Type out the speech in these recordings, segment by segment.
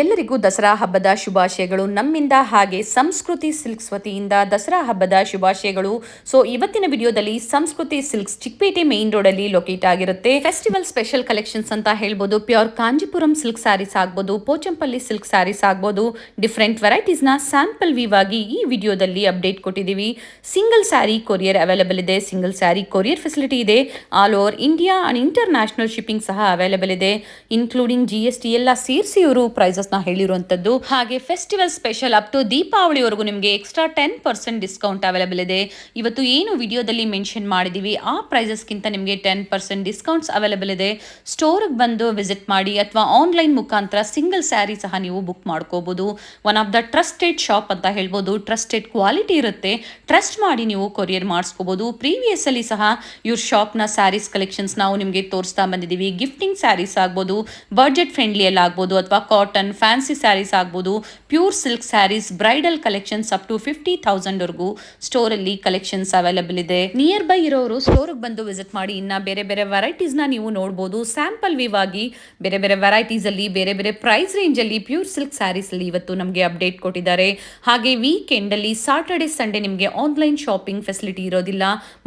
ಎಲ್ಲರಿಗೂ ದಸರಾ ಹಬ್ಬದ ಶುಭಾಶಯಗಳು ನಮ್ಮಿಂದ ಹಾಗೆ ಸಂಸ್ಕೃತಿ ಸಿಲ್ಕ್ಸ್ ವತಿಯಿಂದ ದಸರಾ ಹಬ್ಬದ ಶುಭಾಶಯಗಳು. ಸೊ ಇವತ್ತಿನ ವಿಡಿಯೋದಲ್ಲಿ ಸಂಸ್ಕೃತಿ ಸಿಲ್ಕ್ಸ್ ಚಿಕ್ಕಪೇಟೆ ಮೇನ್ ರೋಡ್ ಅಲ್ಲಿ ಲೊಕೇಟ್ ಆಗಿರುತ್ತೆ. ಫೆಸ್ಟಿವಲ್ ಸ್ಪೆಷಲ್ ಕಲೆಕ್ಷನ್ಸ್ ಅಂತ ಹೇಳ್ಬೋದು. ಪ್ಯೂರ್ ಕಾಂಜಿಪುರಂ ಸಿಲ್ಕ್ ಸ್ಯಾರೀಸ್ ಆಗ್ಬೋದು, ಪೋಚಂಪಲ್ಲಿ ಸಿಲ್ಕ್ ಸ್ಯಾರೀಸ್ ಆಗ್ಬೋದು, ಡಿಫ್ರೆಂಟ್ ವೆರೈಟೀಸ್ ನ ಸ್ಯಾಂಪಲ್ ವ್ಯೂ ಆಗಿ ಈ ವಿಡಿಯೋದಲ್ಲಿ ಅಪ್ಡೇಟ್ ಕೊಟ್ಟಿದ್ದೀವಿ. ಸಿಂಗಲ್ ಸ್ಯಾರಿ ಕೊರಿಯರ್ ಅವೈಲೇಬಲ್ ಇದೆ. ಸಿಂಗಲ್ ಸ್ಯಾರಿ ಕೊರಿಯರ್ ಫೆಸಿಲಿಟಿ ಇದೆ. All over India and international shipping ಸಹ ಅವೈಲೇಬಲ್ ಇದೆ. ಇನ್ಕ್ಲೂಡಿಂಗ್ GST ಎಲ್ಲ ಸೇರಿಸಿ ಇವರು ಪ್ರೈಸಸ್ ನ ಹೇಳಿರುವಂತದ್ದು. ಹಾಗೆ ಫೆಸ್ಟಿವಲ್ ಸ್ಪೆಷಲ್ ಅಪ್ ಟು ದೀಪಾವಳಿವರೆಗೂ ನಿಮಗೆ ಎಕ್ಸ್ಟ್ರಾ 10% ಡಿಸ್ಕೌಂಟ್ ಅವೈಲೇಬಲ್ ಇದೆ. ಇವತ್ತು ಏನು ವಿಡಿಯೋದಲ್ಲಿ ಮೆನ್ಷನ್ ಮಾಡಿದೀವಿ ಆ ಪ್ರೈಸಸ್ ಗಿಂತ ನಿಮಗೆ 10% ಡಿಸ್ಕೌಂಟ್ಸ್ ಅವೈಲೇಬಲ್ ಇದೆ. ಸ್ಟೋರ್ ಬಂದು ವಿಸಿಟ್ ಮಾಡಿ ಅಥವಾ ಆನ್ಲೈನ್ ಮುಖಾಂತರ ಸಿಂಗಲ್ ಸ್ಯಾರಿ ಸಹ ನೀವು ಬುಕ್ ಮಾಡ್ಕೋಬಹುದು. One of the trusted shop ಅಂತ ಹೇಳ್ಬೋದು. ಟ್ರಸ್ಟೆಡ್ ಕ್ವಾಲಿಟಿ ಇರುತ್ತೆ. ಟ್ರಸ್ಟ್ ಮಾಡಿ ನೀವು ಕೊರಿಯರ್ ಮಾಡಿಸ್ಕೋಬಹುದು. ಪ್ರೀವಿಯಸ್ ಅಲ್ಲಿ ಸಹ ಇವ್ರ ಶಾಪ್ ನ ಸ್ಯಾರೀಸ್ ಕಲೆಕ್ಷನ್ಸ್ ನಾವು ನಿಮಗೆ ತೋರಿಸ್ತಾ ಬಂದಿದ್ದೀವಿ. ಗಿಫ್ಟಿಂಗ್ ಸ್ಯಾರೀಸ್ ಆಗ್ಬೋದು, ಬಡ್ಜೆಟ್ ಫ್ರೆಂಡ್ಲಿ ಎಲ್ಲ ಆಗ್ಬೋದು, ಅಥವಾ ಕಾಟನ್ ಫ್ಯಾನ್ಸಿ ಸ್ಯಾರೀಸ್ ಆಗ್ಬೋದು, pure silk saris, bridal collections up to 50,000 ವರೆಗೂ ಸ್ಟೋರ್ ಅಲ್ಲಿ ಕಲೆಕ್ಷನ್ಸ್ ಅವೈಲೇಬಲ್ ಇದೆ. ನಿಯರ್ ಬೈ ಇರೋರು ಸ್ಟೋರ್ ಬಂದು ವಿಸಿಟ್ ಮಾಡಿ ಇನ್ನ ಬೇರೆ ಬೇರೆ ವೆರೈಟೀಸ್ ನ ನೀವು ನೋಡಬಹುದು. ಸ್ಯಾಂಪಲ್ ವ್ಯೂ ಆಗಿ ಬೇರೆ ಬೇರೆ ವೆರೈಟೀಸ್ ಅಲ್ಲಿ ಬೇರೆ ಬೇರೆ ಪ್ರೈಸ್ ರೇಂಜ್ ಅಲ್ಲಿ ಪ್ಯೂರ್ ಸಿಲ್ಕ್ ಸ್ಯಾರೀಸ್ ಅಲ್ಲಿ ಇವತ್ತು ನಮಗೆ ಅಪ್ಡೇಟ್ ಕೊಟ್ಟಿದ್ದಾರೆ. ಹಾಗೆ ವೀಕೆಂಡ್ ಅಲ್ಲಿ ಸಾಟರ್ಡೆ ಸಂಡೇ ನಿಮಗೆ ಆನ್ಲೈನ್ ಶಾಪಿಂಗ್ ಫೆಸಿಲಿಟಿ ಇರೋದಿಲ್ಲ.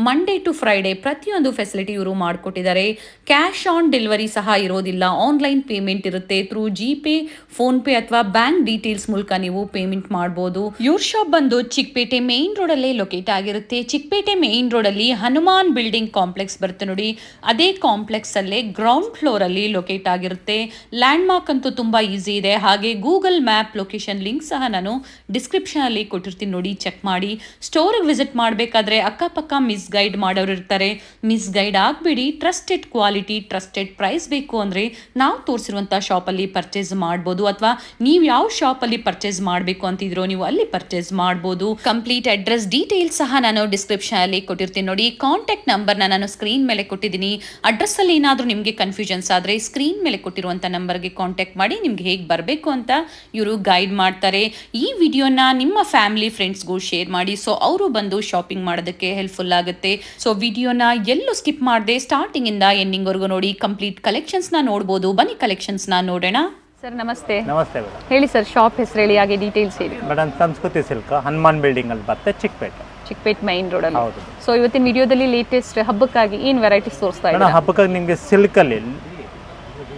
ಮಂಡೇ ಟು ಫ್ರೈಡೆ ಪ್ರತಿಯೊಂದು ಫೆಸಿಲಿಟಿ ಇವರು ಮಾಡಿಕೊಟ್ಟಿದ್ದಾರೆ. ಕ್ಯಾಶ್ ಆನ್ ಡೆಲಿವರಿ ಸಹ ಇರೋದಿಲ್ಲ. ಆನ್ಲೈನ್ ಪೇಮೆಂಟ್ ಇರುತ್ತೆ. ಥ್ರೂ ಜಿಪೇ, ಫೋನ್ ಪೇ ಅಥವಾ ಬ್ಯಾಂಕ್ ಡೀಟೇಲ್ಸ್ ಮೂಲಕ ನೀವು ಪೇಮೆಂಟ್ ಮಾಡಬಹುದು. ಇವ್ರ ಶಾಪ್ ಬಂದು ಚಿಕ್ಕಪೇಟೆ ಮೇನ್ ರೋಡ್ ಅಲ್ಲೇ ಲೊಕೇಟ್ ಆಗಿರುತ್ತೆ. ಚಿಕ್ಕಪೇಟೆ ಮೇನ್ ರೋಡ್ ಅಲ್ಲಿ ಹನುಮಾನ್ ಬಿಲ್ಡಿಂಗ್ ಕಾಂಪ್ಲೆಕ್ಸ್ ಬರುತ್ತೆ ನೋಡಿ. ಅದೇ ಕಾಂಪ್ಲೆಕ್ಸ್ ಅಲ್ಲೇ ಗ್ರೌಂಡ್ ಫ್ಲೋರ್ ಅಲ್ಲಿ ಲೊಕೇಟ್ ಆಗಿರುತ್ತೆ. ಲ್ಯಾಂಡ್ ಮಾರ್ಕ್ ಅಂತೂ ತುಂಬಾ ಈಸಿ ಇದೆ. ಹಾಗೆ ಗೂಗಲ್ ಮ್ಯಾಪ್ ಲೊಕೇಶನ್ ಲಿಂಕ್ ಸಹ ನಾನು ಡಿಸ್ಕ್ರಿಪ್ಷನ್ ಅಲ್ಲಿ ಕೊಟ್ಟಿರ್ತೀನಿ, ನೋಡಿ ಚೆಕ್ ಮಾಡಿ. ಸ್ಟೋರ್ ವಿಸಿಟ್ ಮಾಡಬೇಕಾದ್ರೆ ಅಕ್ಕಪಕ್ಕ ಮಿಸ್ ಗೈಡ್ ಮಾಡೋರು ಇರ್ತಾರೆ. ಮಿಸ್ ಗೈಡ್ ಆಗಬೇಡಿ. ಟ್ರಸ್ಟೆಡ್ ಕ್ವಾಲಿಟಿ, ಟ್ರಸ್ಟೆಡ್ ಪ್ರೈಸ್ ಬೇಕು ಅಂದ್ರೆ ನಾವು ತೋರಿಸಿರುವಂತ ಶಾಪ್ ಅಲ್ಲಿ ಪರ್ಚೇಸ್ ಮಾಡಬಹುದು, ಅಥವಾ ನೀವು ಯಾವ ಶಾಪ್ ಅಲ್ಲಿ ಪರ್ಚೇಸ್ ಮಾಡಬೇಕು ಅಂತಿದ್ರೋ ನೀವು ಅಲ್ಲಿ ಪರ್ಚೇಸ್ ಮಾಡಬಹುದು. ಕಂಪ್ಲೀಟ್ ಅಡ್ರೆಸ್ ಡೀಟೇಲ್ಸ್ ಸಹ ನಾನು ಡಿಸ್ಕ್ರಿಪ್ಷನ್ ಅಲ್ಲಿ ಕೊಟ್ಟಿರ್ತೀನಿ ನೋಡಿ. ಕಾಂಟ್ಯಾಕ್ಟ್ ನಂಬರ್ ನಾನು ಸ್ಕ್ರೀನ್ ಮೇಲೆ ಕೊಟ್ಟಿದ್ದೀನಿ. ಅಡ್ರೆಸ್ ಅಲ್ಲಿ ಏನಾದರೂ ನಿಮಗೆ ಕನ್ಫ್ಯೂಷನ್ಸ್ ಆದ್ರೆ ಸ್ಕ್ರೀನ್ ಮೇಲೆ ಕೊಟ್ಟಿರುವಂತ ನಂಬರ್ಗೆ ಕಾಂಟ್ಯಾಕ್ಟ್ ಮಾಡಿ ನಿಮ್ಗೆ ಹೇಗೆ ಬರಬೇಕು ಅಂತ ಇವರು ಗೈಡ್ ಮಾಡ್ತಾರೆ. ಈ ವಿಡಿಯೋನ ನಿಮ್ಮ ಫ್ಯಾಮಿಲಿ ಫ್ರೆಂಡ್ಸ್ಗೂ ಶೇರ್ ಮಾಡಿ. ಸೊ ಅವರು ಬಂದು ಶಾಪಿಂಗ್ ಮಾಡೋದಕ್ಕೆ ಹೆಲ್ಪ್ಫುಲ್ ಆಗುತ್ತೆ. ಸೊ ವಿಡಿಯೋನ ಎಲ್ಲೂ ಸ್ಕಿಪ್ ಮಾಡದೆ ಸ್ಟಾರ್ಟಿಂಗ್ ಇಂದ ಎಂಡಿಂಗ್ ವರೆಗೂ ನೋಡಿ. ಕಂಪ್ಲೀಟ್ ಕಲೆಕ್ಷನ್ಸ್ ನ ನೋಡಬಹುದು. ಬನ್ನಿ ಕಲೆಕ್ಷನ್ಸ್ ನ ನೋಡೋಣ. ಸರ್ ನಮಸ್ತೆ. ನಮಸ್ತೆ ಮೇಡಮ್. ಹೇಳಿ ಸರ್, ಶಾಪ್ ಹೆಸರು ಹೇಳಿ, ಹಾಗೆ ಡೀಟೇಲ್ಸ್ ಹೇಳಿ. ಮೇಡಮ್ ಸಂಸ್ಕೃತಿ ಸಿಲ್ಕ್ ಹನುಮಾನ್ ಬಿಲ್ಡಿಂಗ್ ಅಲ್ಲಿ ಬರುತ್ತೆ, ಚಿಕ್ಕಪೇಟೆ ಮೈನ್ ರೋಡ್ ಅಲ್ಲಿ. ಹೌದು. ಸೊ ಇವತ್ತಿನ ವಿಡಿಯೋದಲ್ಲಿ ಲೇಟೆಸ್ಟ್ ಹಬ್ಬಕ್ಕಾಗಿ ಏನು ವೆರೈಟೀಸ್ ತೋರಿಸ್ತಾ ಇದ್ದೀರಾ? ಹಬ್ಬಕ್ಕಾಗಿ ನಿಮಗೆ ಸಿಲ್ಕ್ ಅಲ್ಲಿ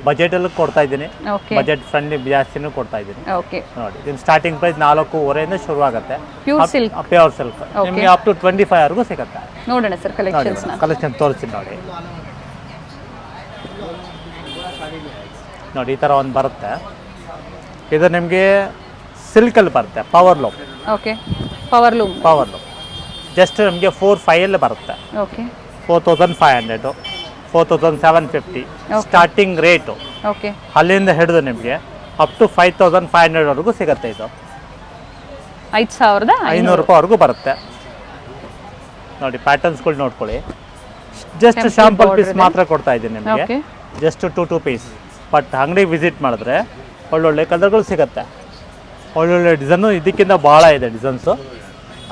ಬಜೆಟ್ ಅಲ್ಲಿ ಕೊಡ್ತಾ ಇದ್ದೀನಿ. ಬಜೆಟ್ ಫ್ರೆಂಡ್ಲಿ ಜಾಸ್ತಿನೂ ಕೊಡ್ತಾ ಇದ್ದೀನಿ. ಓಕೆ ನೋಡಿ, ಇದು ಸ್ಟಾರ್ಟಿಂಗ್ ಪ್ರೈಸ್ 4,500 ಶುರು ಆಗುತ್ತೆ. ಪ್ಯೂರ್ ಸಿಲ್ಕ್ ನಿಮಗೆ ಅಪ್ ಟು 25 ವರೆಗೂ ಸಿಗುತ್ತೆ. ನೋಡೋಣ ಸರ್ ಕಲೆಕ್ಷನ್ಸ್. ಕಲೆಕ್ಷನ್ ತೋರಿಸ್ತೀನಿ ನೋಡಿ. ನೋಡಿ, ಈ ಥರ ಒಂದು ಬರುತ್ತೆ. ಇದು ನಿಮಗೆ ಸಿಲ್ಕಲ್ಲಿ ಬರುತ್ತೆ. Power loom. Okay, power loom just ನಮಗೆ 4,500 ಬರುತ್ತೆ. Okay, 4,500, 4,750 starting rate. ಓಕೆ, ಅಲ್ಲಿಂದ ಹಿಡಿದು ನಿಮಗೆ ಅಪ್ ಟು 5,500 ವರೆಗೂ ಸಿಗುತ್ತೆ. ಇದು 5,500 ರೂಪಾಯಿವರೆಗೂ ಬರುತ್ತೆ. ನೋಡಿ, ಪ್ಯಾಟರ್ನ್ಸ್ಗಳು ನೋಡ್ಕೊಳ್ಳಿ. ಜಸ್ಟ್ ಶಾಂಪಲ್ ಪೀಸ್ ಮಾತ್ರ ಕೊಡ್ತಾ ಇದ್ದೀನಿ ನಿಮಗೆ. Just 2 piece. ಬಟ್ ಅಂಗಡಿ ವಿಸಿಟ್ ಮಾಡಿದ್ರೆ ಒಳ್ಳೊಳ್ಳೆ ಕಲರ್ಗಳು ಸಿಗುತ್ತೆ. ಒಳ್ಳೊಳ್ಳೆ ಡಿಸೈನು ಇದಕ್ಕಿಂತ ಭಾಳ ಇದೆ ಡಿಸೈನ್ಸು.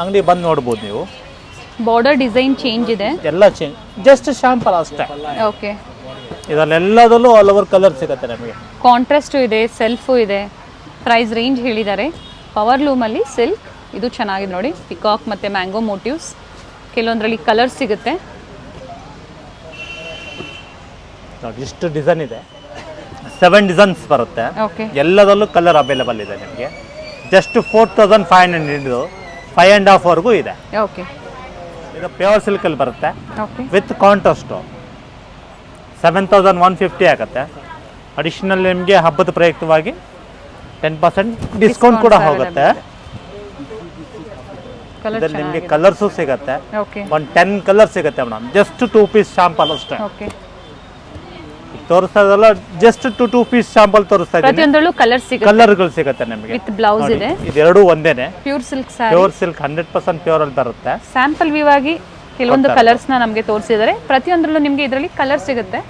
ಅಂಗಡಿ ಬಂದು ನೋಡ್ಬೋದು ನೀವು. ಬಾರ್ಡರ್ ಡಿಸೈನ್ ಚೇಂಜ್ ಇದೆ, ಎಲ್ಲ ಚೇಂಜ್. ಜಸ್ಟ್ ಶಾಂಪಲ್ ಅಷ್ಟೇ. ಓಕೆ, ಇದರಲ್ಲೆಲ್ಲದಲ್ಲೂ ಆಲ್ ಓವರ್ ಕಲರ್ ಸಿಗುತ್ತೆ ನಮಗೆ. ಕಾಂಟ್ರಾಸ್ಟು ಇದೆ, ಸೆಲ್ಫು ಇದೆ. ಪ್ರೈಸ್ ರೇಂಜ್ ಹೇಳಿದ್ದಾರೆ. ಪವರ್ ಲೂಮಲ್ಲಿ ಸಿಲ್ಕ್ ಇದು ಚೆನ್ನಾಗಿದೆ ನೋಡಿ. ಪಿಕಾಕ್ ಮತ್ತು ಮ್ಯಾಂಗೋ ಮೋಟಿವ್ಸ್, ಕೆಲವೊಂದರಲ್ಲಿ ಕಲರ್ ಸಿಗುತ್ತೆ ನೋಡಿ. ಇಷ್ಟು ಡಿಸೈನ್ ಇದೆ. 7 ಡಿಸೈನ್ಸ್ ಬರುತ್ತೆ. ಎಲ್ಲದಲ್ಲೂ ಕಲರ್ ಅವೈಲೇಬಲ್ ಇದೆ ನಿಮಗೆ. ಜಸ್ಟ್ 4,500 ಹಿಡಿದು 5.5 ವರೆಗೂ ಇದೆ. ಓಕೆ, ಇದು ಪ್ಯೂರ್ ಸಿಲ್ಕಲ್ಲಿ ಬರುತ್ತೆ. ಓಕೆ, ವಿತ್ ಕಾಂಟ್ರಾಸ್ಟು 7,150 ಆಗುತ್ತೆ. ಅಡಿಷನಲ್ ನಿಮಗೆ ಹಬ್ಬದ ಪ್ರಯುಕ್ತವಾಗಿ 10% ಡಿಸ್ಕೌಂಟ್ ಕೂಡ ಹೋಗುತ್ತೆ. ಇದರಲ್ಲಿ ನಿಮಗೆ ಕಲರ್ಸು ಸಿಗುತ್ತೆ. ಒಂದು 10 ಕಲರ್ ಸಿಗುತ್ತೆ ಮೇಡಮ್. ಜಸ್ಟ್ 2 ಪೀಸ್ ಶಾಂಪಲ್ ಅಷ್ಟೇ ತೋರಿಸ್ತಾ ಇದ್ದಲ್ಲ. ಜಸ್ಟ್ 2 ಪೀಸ್ ಶಾಂಪಲ್ ತೋರಿಸ್ತಾ ಇದ್ದೀನಿ. ಪ್ರತಿಯೊಂದರಲ್ಲೂ ಕಲರ್ಗಳು ಸಿಗುತ್ತೆ ನಮಗೆ. ವಿತ್ ಬ್ಲೌಸ್ ಇದೆ. ಇದೆರಡು ಒಂದೇನೆ. ಪ್ಯೂರ್ ಸಿಲ್ಕ್ 100% ಪ್ಯೂರ್ ಅಲ್ಲಿ ಬರುತ್ತೆ. ಸ್ಯಾಂಪಲ್ ವ್ಯೂ ಆಗಿ ಕೆಲವೊಂದು ಕಲರ್ಸ್ ನ ನಮಗೆ ತೋರಿಸಿದ್ದಾರೆ. ಪ್ರತಿಯೊಂದರಲ್ಲೂ ನಿಮಗೆ ಇದರಲ್ಲಿ ಕಲರ್ ಸಿಗುತ್ತೆ.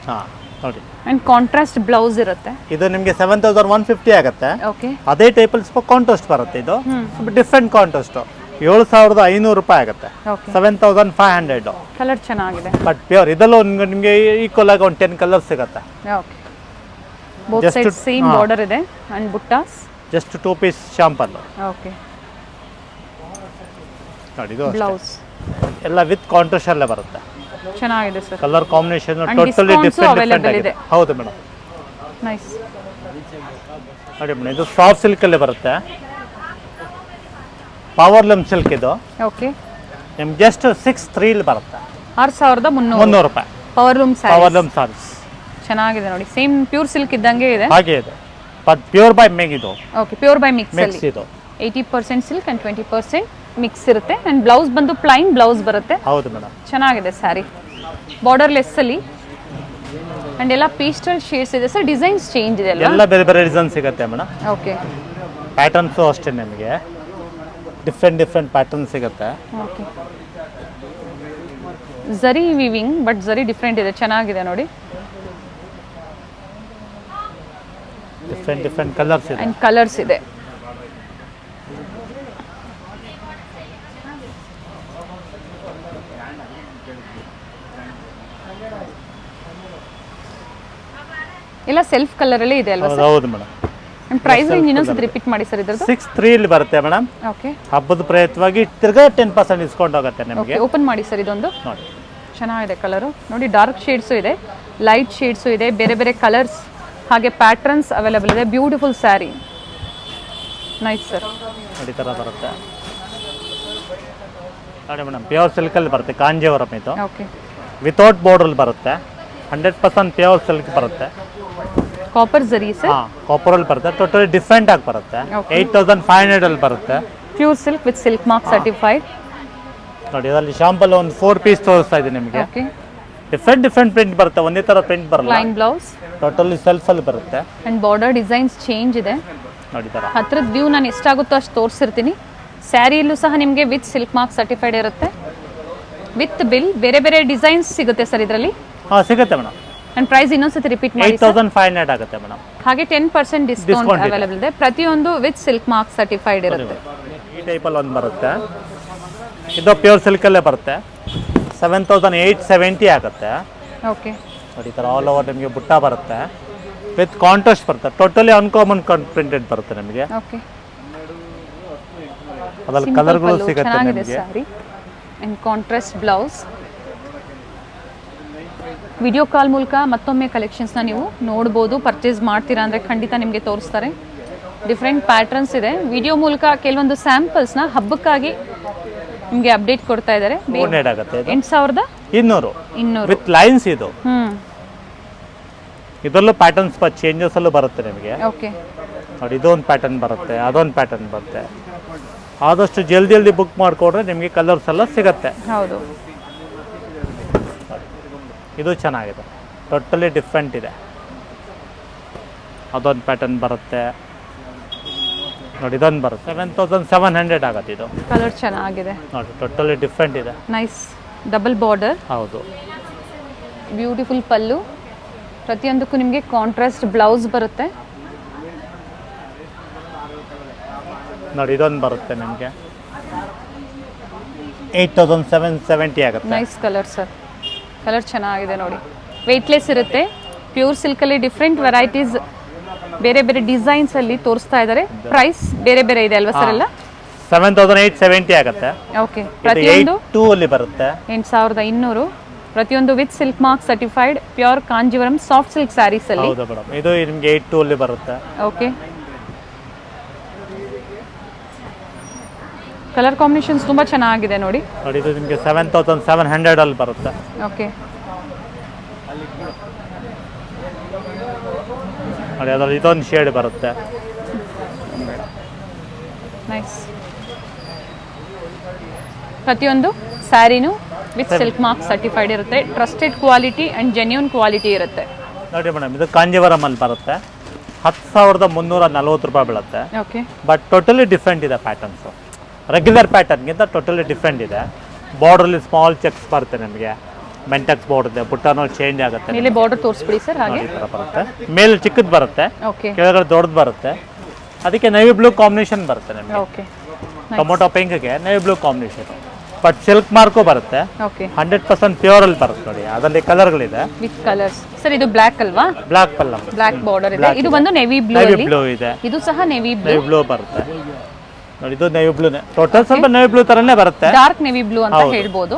ನೋಡಿ, ಅಂಡ್ ಕಾಂಟ್ರಾಸ್ಟ್ ಬ್ಲೌಸ್ ಇರುತ್ತೆ. ಇದು ನಿಮಗೆ 7,150 ಆಗುತ್ತೆ. ಓಕೆ, ಅದೇ ಟೈಪಲ್ಲಿ ಸ್ವಲ್ಪ ಕಾಂಟ್ರಾಸ್ಟ್ ಬರುತ್ತೆ. ಇದು ಡಿಫ್ರೆಂಟ್ ಕಾಂಟ್ರಾಸ್ಟ್. 7,500 ರೂಪಾಯಿ ಆಗುತ್ತೆ. 7,500. ಕಲರ್ ಚೆನ್ನಾಗಿದೆ ಬಟ್ ಪ್ಯೂರ್. ಇದಲ್ಲೂ ನಿಮಗೆ ಈಕ್ವಲ್ ಆಗಿ ಒಂದು 10 ಕಲರ್ ಸಿಗುತ್ತೆ. Both Just side to- same ಹಾ. ಬಾರ್ಡರ್ ಇದೆ ಅಂಡ್ ಬುಟ್ಟಾಸ್. Just 2 piece sample okay. ನೋಡಿ ಇದು ಅಷ್ಟೇ. ಬ್ಲೌಸ್ ಎಲ್ಲ ವಿತ್ ಕಾಂಟ್ರಾಸ್ಟ್ ಅಲ್ಲೇ ಬರುತ್ತೆ. ಚೆನ್ನಾಗಿದೆ sir. Colour combination And totally discounts different available ಆಗಿದೆ. ಇದೆ. ಹೌದು ಮೇಡಮ್. ನೈಸ್. ನೋಡಿ ಮೇಡಮ್ ಇದು ಸಾಫ್ಟ್ ಸಿಲ್ಕ್ ಅಲ್ಲಿ ಬರುತ್ತೆ. ಪವರ್ ಲೂಮ್ ಸಿಲ್ಕ್ ಇದು ಓಕೆ. ನಿಮ್ಗೆ ಜಸ್ಟ್ 6,300 ಬರುತ್ತೆ. 6300 300 ರೂಪಾಯಿ power loom power saris. Loom saris. ಚೆನ್ನಾಗಿದೆ ನೋಡಿ, ಸೇಮ್ ಪ್ಯೂರ್ ಸಿಲ್ಕ್ ಇದ್ದಂಗೆ ಇದೆ. ಹಾಗೆ ಇದೆ ಬಟ್ ಪ್ಯೂರ್ ಬೈ ಮೇಗ್ ಇದು. Okay, pure by mix mix ಅಲ್ಲಿ ಇದು 80% ಸಿಲ್ಕ್ ಅಂಡ್ 20% ಮಿಕ್ಸ್ ಇರುತ್ತೆ. ಅಂಡ್ ಬ್ಲೌಸ್ ಬಂದು ಪ್ಲೈನ್ ಬ್ಲೌಸ್ ಬರುತ್ತೆ. ಹೌದು ಮೇಡಮ್. ಚೆನ್ನಾಗಿದೆ ಸ್ಯಾರಿ, ಬಾರ್ಡರ್ ಲೆಸ್ ಅಲ್ಲಿ ಅಂಡ್ ಎಲ್ಲ ಪೇಸ್ಟಲ್ ಶೇಡ್ಸ್ ಇದೆ ಸರ್. ಡಿಸೈನ್ಸ್ ಚೇಂಜ್ ಇದೆ ಅಲ್ವಾ? ಎಲ್ಲ ಬೇರೆ ಬೇರೆ ಡಿಸೈನ್ ಸಿಗುತ್ತೆ ಮೇಡಮ್. ಓಕೆ. ಪ್ಯಾಟರ್ನ್ಸು ಅಷ್ಟೇ ನಿಮಗೆ ಡಿಫ್ರೆಂಟ್ ಪ್ಯಾಟರ್ನ್ ಸಿಗುತ್ತೆ. Okay. Zari viewing but zari different ಇದೆ, ಚೆನ್ನಾಗಿದೆ ನೋಡಿ. ಡಿಫ್ರೆಂಟ್ ಕಲರ್ಸ್ ಇದೆ. ಅಂಡ್ ಕಲರ್ಸ್ ಇದೆ. ಎಲ್ಲ ಸೆಲ್ಫ್ ಕಲರ್ ಅಲ್ಲೇ ಇದೆ ಅಲ್ವಾ ಹೌದು ಸರ್? ಹೌದು ಮೇಡಮ್. ಪ್ರೈಸ್ ರೇಂಜ್ ಇನ್ನೊಂದ್ಸತಿ ರಿಪೀಟ್ ಮಾಡಿ ಸರ್ ಇದ್ರದ್ದು. 6,300 ಬರುತ್ತೆ ಮೇಡಮ್. ಓಕೆ. ಹಬ್ಬದ ಪ್ರಯುಕ್ತವಾಗಿ ತಿರ್ಗಾ 10% ಡಿಸ್ಕೌಂಟ್ ಆಗುತ್ತೆ ನಿಮಗೆ. ಓಕೆ, ಓಪನ್ ಮಾಡಿ ಸರ್ ಇದೊಂದು. ನೋಡಿ ಚೆನ್ನಾಗಿದೆ ಕಲರು ನೋಡಿ. ಡಾರ್ಕ್ ಶೇಡ್ಸು ಇದೆ, ಲೈಟ್ ಶೇಡ್ಸು ಇದೆ, ಬೇರೆ ಬೇರೆ ಕಲರ್ಸ್ ಹಾಗೆ ಪ್ಯಾಟ್ರನ್ಸ್ ಅವೈಲೇಬಲ್ ಇದೆ. Beautiful sari, nice sir. ನೋಡಿ ಈ ಥರ ಬರುತ್ತೆ ನೋಡಿ ಮೇಡಮ್. ಪ್ಯೂರ್ ಸಿಲ್ಕಲ್ಲಿ ಬರುತ್ತೆ, ಕಾಂಜೀವರಂ ಇದು. ಓಕೆ. ವಿತೌಟ್ ಬಾರ್ಡ್ರಲ್ಲಿ ಬರುತ್ತೆ. 100% ಪ್ಯೂರ್ ಸಿಲ್ಕ್ ಬರುತ್ತೆ. ಕಾಪರ್ ಝರಿ ಸರ್. ಹಾಂ, ಕಾಪರಲ್ಲಿ ಬರುತ್ತೆ. ಟೋಟಲಿ ಡಿಫ್ರೆಂಟ್ ಆಗಿ ಬರುತ್ತೆ. Okay. 8,500 ಅಲ್ಲಿ ಬರುತ್ತೆ. Pure silk with silk mark certified. ನೋಡಿ ಇದರಲ್ಲಿ ಶಾಂಪಲ್ ಒಂದು 4 ಪೀಸ್ ತೋರಿಸ್ತಾ ಇದೆ ನಿಮಗೆ. ಓಕೆ. ಡಿಫ್ರೆಂಟ್ ಪ್ರಿಂಟ್ ಬರುತ್ತೆ, ಒಂದೇ ಥರ ಪ್ರಿಂಟ್ ಬರಲ್ಲ. ಲೈನ್ ಬ್ಲೌಸ್ ಟೋಟಲಿ ಸೆಲ್ಫಲ್ಲಿ ಬರುತ್ತೆ. ಅಂಡ್ ಬಾರ್ಡರ್ ಡಿಸೈನ್ಸ್ ಚೇಂಜ್ ಇದೆ. ನೋಡಿ ಈ ಥರ ಹತ್ರದ ವ್ಯೂ ನಾನು ಎಷ್ಟಾಗುತ್ತೋ ಅಷ್ಟು ತೋರಿಸಿರ್ತೀನಿ. ಸ್ಯಾರಿಯಲ್ಲೂ ಸಹ ನಿಮಗೆ ವಿತ್ ಸಿಲ್ಕ್ ಮಾರ್ಕ್ ಸರ್ಟಿಫೈಡ್ ಇರುತ್ತೆ, ವಿತ್ ಬಿಲ್. ಬೇರೆ ಬೇರೆ ಡಿಸೈನ್ಸ್ ಸಿಗುತ್ತೆ ಸರ್ ಇದರಲ್ಲಿ. ಹಾಂ ಸಿಗುತ್ತೆ ಮೇಡಮ್. ಅಂಡ್ ಪ್ರೈಸ್ ಇನ್ನೊಂದ್ಸತಿ ರಿಪೀಟ್ ಮಾಡಿ ಸರ್. 8,500 ಆಗುತ್ತೆ ಮೇಡಮ್. ಹಾಗೆ 10% ಡಿಸ್ಕೌಂಟ್ Discount ಇದೆ. ಅವೈಲೇಬಲ್ ಇದೆ. ಪ್ರತಿಯೊಂದು ವಿತ್ ಸಿಲ್ಕ್ ಮಾರ್ಕ್ ಸರ್ಟಿಫೈಡ್ ಇರುತ್ತೆ. ಈ ಟೈಪಲ್ಲಿ ಒಂದು ಬರುತ್ತೆ. ಇದು ಪ್ಯೂರ್ ಸಿಲ್ಕಲ್ಲೇ ಬರುತ್ತೆ. 7,870 ಆಗುತ್ತೆ. ಓಕೆ. ನೋಡಿ ಈ ಥರ ಆಲ್ ಓವರ್ ನಿಮಗೆ ಬುಟ್ಟ ಬರುತ್ತೆ, ವಿತ್ ಕಾಂಟ್ರಾಸ್ಟ್ ಬರುತ್ತೆ. ಟೋಟಲಿ ಅನ್ಕಾಮನ್ ಪ್ರಿಂಟೆಡ್ ಬರುತ್ತೆ ನಿಮಗೆ. ಓಕೆ. ಅದ್ರಲ್ಲಿ ಕಲರ್ಗಳು ಸಿಗುತ್ತೆ ಚೆನ್ನಾಗಿದೆ ನಿಮಗೆ. Sari and contrast blouse. Video call ಮೂಲಕ ಮತ್ತೊಮ್ಮೆ ಕಲೆಕ್ಷನ್ಸ್ನ ನೀವು ನೋಡ್ಬೋದು. ಪರ್ಚೇಸ್ ಮಾಡ್ತೀರಾ ಅಂದರೆ ಖಂಡಿತ ನಿಮಗೆ ತೋರಿಸ್ತಾರೆ. ಡಿಫ್ರೆಂಟ್ ಪ್ಯಾಟ್ರನ್ಸ್ ಇದೆ. ವಿಡಿಯೋ ಮೂಲಕ ಕೆಲವೊಂದು ಸ್ಯಾಂಪಲ್ಸ್ನ ಹಬ್ಬಕ್ಕಾಗಿ ನಿಮಗೆ ಅಪ್ಡೇಟ್ ಕೊಡ್ತಾ ಇದ್ದಾರೆ. 400 ಆಗುತ್ತೆ ಇದು. 8,200 ವಿತ್ ಲೈನ್ಸ್ ಇದು. ಹ್ಮ್. ಇದರಲ್ಲೂ ಪ್ಯಾಟರ್ನ್ಸ್ ಚೇಂಜಸ್ ಅಲ್ಲೂ ಬರುತ್ತೆ ನಿಮಗೆ. ಓಕೆ. ನೋಡಿ ಇದೊಂದು ಪ್ಯಾಟರ್ನ್ ಬರುತ್ತೆ, ಅದೊಂದು ಪ್ಯಾಟರ್ನ್ ಬರುತ್ತೆ. ಆದಷ್ಟು ಜಲ್ದಿ ಬುಕ್ ಮಾಡಿಕೊಂಡ್ರೆ ನಿಮಗೆ ಕಲರ್ಸ್ ಎಲ್ಲ ಸಿಗುತ್ತೆ. ಹೌದು. ಇದು ಚೆನ್ನಾಗಿದೆ, ಟೋಟಲಿ ಡಿಫ್ರೆಂಟ್ ಇದೆ. ಅದೊಂದು ಪ್ಯಾಟರ್ನ್ ಬರುತ್ತೆ. ನೋಡಿ ಇದೊಂದು ಬರುತ್ತೆ. 7,700 ಆಗುತ್ತೆ ಇದು. ಕಲರ್ ಚೆನ್ನಾಗಿದೆ ನೋಡಿ, ಟೋಟಲಿ ಡಿಫ್ರೆಂಟ್ ಇದೆ. ನೈಸ್. ಡಬಲ್ ಬಾರ್ಡರ್, ಹೌದು. ಬ್ಯೂಟಿಫುಲ್ ಪಲ್ಲು. ಪ್ರತಿಯೊಂದಕ್ಕೂ ನಿಮಗೆ ಕಾಂಟ್ರಾಸ್ಟ್ ಬ್ಲೌಸ್ ಬರುತ್ತೆ. ನೋಡಿ ಇದೊಂದು ಬರುತ್ತೆ ನಿಮಗೆ 8,770 ಆಗುತ್ತೆ. Nice colour sir. ಕಲರ್ ಚೆನ್ನಾಗಿದೆ ನೋಡಿ. ವೆಯ್ಟ್ಲೆಸ್ ಇರುತ್ತೆ. ಪ್ಯೂರ್ ಸಿಲ್ಕಲ್ಲಿ ಡಿಫ್ರೆಂಟ್ ವೆರೈಟೀಸ್ ಬೇರೆ ಬೇರೆ ಡಿಸೈನ್ಸ್ ಅಲ್ಲಿ ತೋರಿಸ್ತಾ ಇದ್ದಾರೆ. ಪ್ರೈಸ್ ಬೇರೆ ಬೇರೆ ಇದೆ ಅಲ್ವಾ ಸರ್ ಎಲ್ಲ? 7,870 ಆಗುತ್ತೆ. ಓಕೆ. ಪ್ರತಿಯೊಂದು 2 ಅಲ್ಲಿ ಬರುತ್ತೆ. 8,200. ಪ್ರತಿಯೊಂದು with silk mark certified pure Kanjeevaram soft silk saris ಅಲ್ಲಿ. ಹೌದು ಮೇಡಮ್. ಇದು ನಿಮಗೆ 8,2 ಅಲ್ಲಿ ಬರುತ್ತೆ. ಓಕೆ. ಕಲರ್ ಕಾಂಬಿನೇಷನ್ಸ್ ತುಂಬಾ ಚೆನ್ನಾಗಿದೆ ನೋಡಿ. ನೋಡಿ ಇದು ನಿಮಗೆ 7,700 ಅಲ್ಲಿ ಬರುತ್ತೆ. ಓಕೆ. ನೋಡಿ ಅದರಲ್ಲಿ ಇದೊಂದು ಶೇಡ್ ಬರುತ್ತೆ. ನೈಸ್. ಪ್ರತಿಯೊಂದು ಸ್ಯಾರಿನೂ ವಿತ್ ಸಿಲ್ಕ್ ಮಾರ್ಕ್ ಸರ್ಟಿಫೈಡ್ ಇರುತ್ತೆ. Trusted quality and genuine quality ಇರುತ್ತೆ. ನೋಡಿ ಮೇಡಮ್, ಇದು ಕಾಂಜೀವರಂ ಅಲ್ಲಿ ಬರುತ್ತೆ. 10,340 ರೂಪಾಯಿ ಬೀಳುತ್ತೆ. ಓಕೆ. ಬಟ್ ಟೋಟಲಿ ಡಿಫ್ರೆಂಟ್ ಇದೆ ಪ್ಯಾಟರ್ನ್ಸು. ರೆಗ್ಯುಲರ್ ಪ್ಯಾಟರ್ನ್ಗಿಂತ ಟೋಟಲಿ ಡಿಫ್ರೆಂಟ್ ಇದೆ. ಬಾರ್ಡ್ರಲ್ಲಿ ಸ್ಮಾಲ್ ಚೆಕ್ಸ್ ಬರುತ್ತೆ ನಿಮಗೆ. ಮೆಂಟೆಕ್ಸ್ ಬಾರ್ಡ್ ಇದೆ, ಬುಟ್ಟನೂ ಚೇಂಜ್ ಆಗುತ್ತೆ. ಮೇಲೆ ಬಾರ್ಡರ್ ತೋರಿಸ್ಬಿಡಿ ಸರ್. ಹಾಗೆ ಈ ಥರ ಬರುತ್ತೆ. ಮೇಲೆ ಚಿಕ್ಕದು ಬರುತ್ತೆ, ಓಕೆ. ಕೆಳಗಡೆ ದೊಡ್ಡದು ಬರುತ್ತೆ. ಅದಕ್ಕೆ ನೇವಿ ಬ್ಲೂ ಕಾಂಬಿನೇಷನ್ ಬರುತ್ತೆ ನಿಮಗೆ. ಓಕೆ. ಟೊಮೊಟೊ ಪಿಂಕ್ಗೆ navy blue combination. But silk mark ಬರುತ್ತೆ, ಓಕೆ 100% ಪ್ಯೂರ್ ಅಲ್ಲಿ ಬರುತ್ತೆ ನೋಡಿ. ಅದರಲ್ಲಿ ಕಲರ್ಗಳಿದೆ, ವಿತ್ ಕಲರ್ಸ್. ಸರ್ ಇದು ಬ್ಲಾಕ್ ಅಲ್ವಾ? ಬ್ಲಾಕ್ ಪಲ್ಲ, ಬ್ಲಾಕ್ ಬಾರ್ಡರ್ ಇದೆ. ಇದು ಬಂದು ನೆವಿ ಬ್ಲೂ ನೇವಿ ಅಲ್ಲಿ, ಬ್ಲೂ ಇದೆ, ಇದು ಸಹ ನೆವಿ ಬ್ಲೂ. ನೇವಿ ಬ್ಲೂ ಬರುತ್ತೆ ನೋಡಿ. ಇದು ನೇವಿ ಬ್ಲೂನೇ, ಟೋಟಲ್ ಸ್ವಲ್ಪ ನೇವಿ ಬ್ಲೂ ತರನೇ ಬರುತ್ತೆ, ಡಾರ್ಕ್ ನೆವಿ ಬ್ಲೂ ಅಂತ ಹೇಳ್ಬೋದು.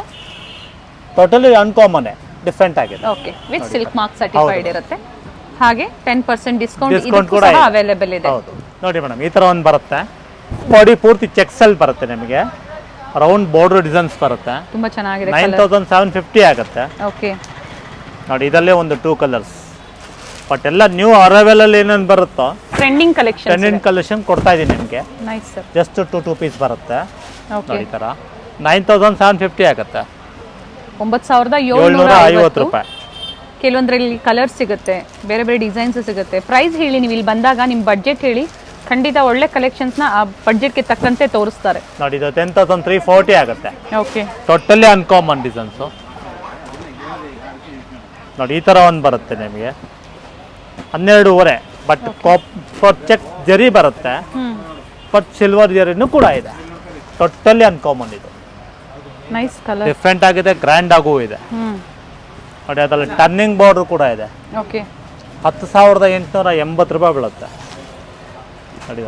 ಟೋಟಲಿ ಅನ್ಕಾಮನ್, ಡಿಫ್ರೆಂಟ್ ಆಗಿದೆ. Okay, with silk mark certified ಇರುತ್ತೆ. ಹಾಗೆ 10% ಡಿಸ್ಕೌಂಟ್ ಡಿಸ್ಕೌಂಟ್ ಕೂಡ ಸಹ ಅವೈಲೇಬಲ್ ಇದೆ. ಹೌದು ನೋಡಿ ಮೇಡಮ್, ಈ ತರ ಒಂದು ಬರುತ್ತೆ. ಬಾಡಿ ಪೂರ್ತಿ ಚೆಕ್ಸ್ ಅಲ್ಲಿ ಬರುತ್ತೆ ನಿಮಗೆ, ರೌಂಡ್ ಬಾರ್ಡರ್ ಡಿಸೈನ್ಸ್ ಬರುತ್ತೆ. ತುಂಬಾ ಚೆನ್ನಾಗಿದೆ. 9750 ಆಗುತ್ತೆ ಓಕೆ ನೋಡಿ. ಇದಲ್ಲೇ ಒಂದು 2 ಕಲರ್ಸ್, ಬಟ್ ಎಲ್ಲ ನ್ಯೂ ಅರೈವಲ್ ಅಲ್ಲಿ ಏನೇನು ಬರುತ್ತೋ ಟ್ರೆಂಡಿಂಗ್ ಕಲೆಕ್ಷನ್, ಟ್ರೆಂಡಿಂಗ್ ಕಲೆಕ್ಷನ್ ಕೊಡ್ತಾ ಇದೀನಿ ನಿಮಗೆ. Nice sir. ಜಸ್ಟ್ 2 ಪೀಸ್ ಬರುತ್ತೆ ಓಕೆ, ನೋಡಿ. ಈ ತರ 9750 ಆಗುತ್ತೆ, 9750 ರೂಪಾಯಿ. ಕೆಲವೊಂದ್ರಲ್ಲಿ ಕಲರ್ ಸಿಗುತ್ತೆ, ಬೇರೆ ಬೇರೆ ಡಿಸೈನ್ಸ್ ಸಿಗುತ್ತೆ. ಪ್ರೈಸ್ ಹೇಳಿ, ನೀವು ಇಲ್ಲಿ ಬಂದಾಗ ನಿಮ್ಮ ಬಡ್ಜೆಟ್ ಹೇಳಿ, ಖಂಡಿತ ಒಳ್ಳೆ ಕಲೆಕ್ಷನ್ಸ್ನ ಆ ಬಡ್ಜೆಟ್ಗೆ ತಕ್ಕಂತೆ ತೋರಿಸ್ತಾರೆ ನೋಡಿ. ಇದು 10340 ಆಗುತ್ತೆ. ಓಕೆ, ಟೋಟಲಿ ಅನ್ಕಾಮನ್ ಡಿಸೈನ್ಸು ನೋಡಿ. ಈ ಥರ ಒಂದು ಬರುತ್ತೆ ನಿಮಗೆ 12.5, ಬಟ್ ಚೆಕ್ ಜರಿ ಬರುತ್ತೆ, ಬಟ್ ಸಿಲ್ವರ್ ಜರಿನೂ ಕೂಡ ಇದೆ. ಟೋಟಲಿ ಅನ್ಕಾಮನ್, ಇದು ನೈಸ್ ಕಲರ್, ಡಿಫ್ರೆಂಟ್ ಆಗಿದೆ, ಗ್ರ್ಯಾಂಡ್ ಆಗೂ ಇದೆ ನೋಡಿ. ಅದರಲ್ಲಿ ಟರ್ನಿಂಗ್ ಬಾರ್ಡರ್ ಕೂಡ ಇದೆ. ಓಕೆ, 10,880 ರೂಪಾಯಿ ಬೀಳುತ್ತೆ ನೋಡಿ.